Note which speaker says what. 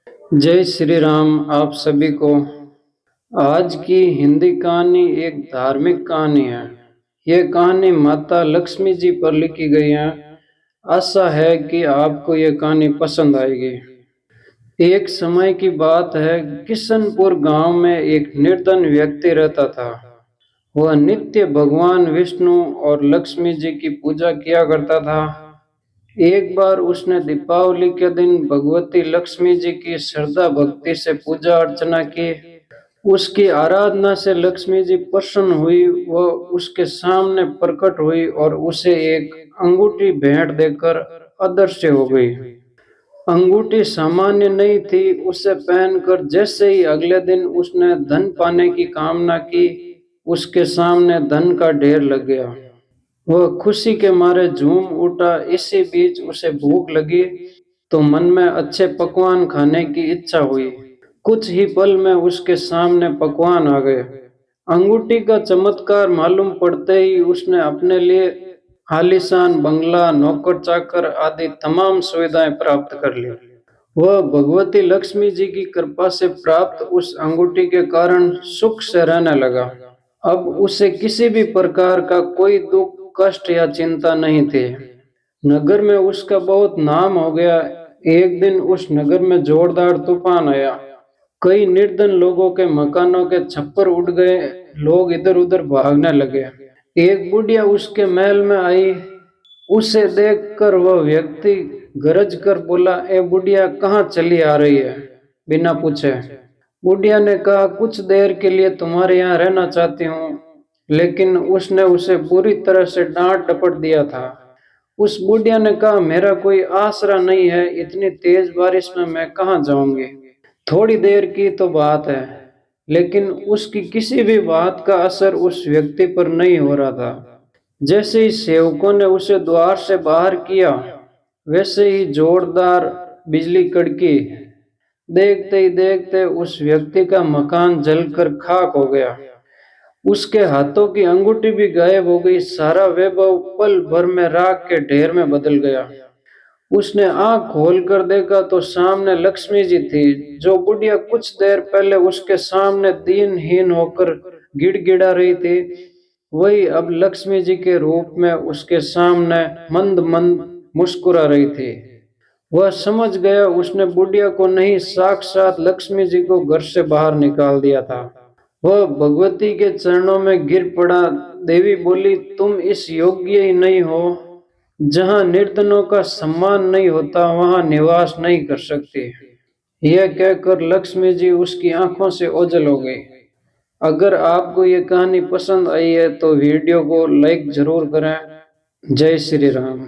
Speaker 1: जय श्री राम आप सभी को। आज की हिंदी कहानी एक धार्मिक कहानी है। यह कहानी माता लक्ष्मी जी पर लिखी गई है। आशा है कि आपको यह कहानी पसंद आएगी। एक समय की बात है, किशनपुर गांव में एक निर्धन व्यक्ति रहता था। वह नित्य भगवान विष्णु और लक्ष्मी जी की पूजा किया करता था। एक बार उसने दीपावली के दिन भगवती लक्ष्मी जी की श्रद्धा भक्ति से पूजा अर्चना की। उसकी आराधना से लक्ष्मी जी प्रसन्न हुई। वह उसके सामने प्रकट हुई और उसे एक अंगूठी भेंट देकर अदृश्य हो गई। अंगूठी सामान्य नहीं थी। उसे पहनकर जैसे ही अगले दिन उसने धन पाने की कामना की, उसके सामने धन का ढेर लग गया। वह खुशी के मारे झूम उठा। इसी बीच उसे भूख लगी तो मन में अच्छे पकवान खाने की इच्छा हुई। कुछ ही पल में उसके सामने पकवान आ गए। अंगूठी का चमत्कार मालूम पड़ते ही उसने अपने लिए आलीशान बंगला, नौकर चाकर आदि तमाम सुविधाएं प्राप्त कर ली। वह भगवती लक्ष्मी जी की कृपा से प्राप्त उस अंगूठी के कारण सुख से रहने लगा। अब उसे किसी भी प्रकार का कोई दुख, कष्ट या चिंता नहीं थी। नगर में उसका बहुत नाम हो गया। एक दिन उस नगर में जोरदार तूफान आया। कई निर्धन लोगों के मकानों के छप्पर उड़ गए। लोग इधर उधर भागने लगे। एक बुढ़िया उसके महल में आई। उसे देखकर वह व्यक्ति गरज कर बोला, ए बुढ़िया, कहाँ चली आ रही है बिना पूछे। बुढ़िया ने कहा, कुछ देर के लिए तुम्हारे यहाँ रहना चाहती हूँ। लेकिन उसने उसे बुरी तरह से डांट डपट दिया था। उस बुढ़िया ने कहा, मेरा कोई आसरा नहीं है, इतनी तेज बारिश में मैं कहाँ जाऊंगी। थोड़ी देर की तो बात है, लेकिन उसकी किसी भी बात का असर उस व्यक्ति पर नहीं हो रहा था। जैसे ही सेवकों ने उसे द्वार से बाहर किया, वैसे ही जोरदार बिजली कड़की। देखते ही देखते उस व्यक्ति का मकान जलकर खाक हो गया। उसके हाथों की अंगूठी भी गायब हो गई। सारा वैभव पल भर में राख के ढेर में बदल गया। उसने आंख खोल कर देखा तो सामने लक्ष्मी जी थी। जो बुढ़िया कुछ देर पहले उसके सामने दीनहीन होकर गिड़गिड़ा रही थी, वही अब लक्ष्मी जी के रूप में उसके सामने मंद मंद मुस्कुरा रही थी। वह समझ गया, उसने बुढ़िया को नहीं, साक्षात लक्ष्मी जी को घर से बाहर निकाल दिया था। वह भगवती के चरणों में गिर पड़ा। देवी बोली, तुम इस योग्य ही नहीं हो। जहाँ निर्धनों का सम्मान नहीं होता, वहाँ निवास नहीं कर सकती। यह कहकर लक्ष्मी जी उसकी आंखों से ओझल हो गई। अगर आपको ये कहानी पसंद आई है तो वीडियो को लाइक जरूर करें। जय श्री राम।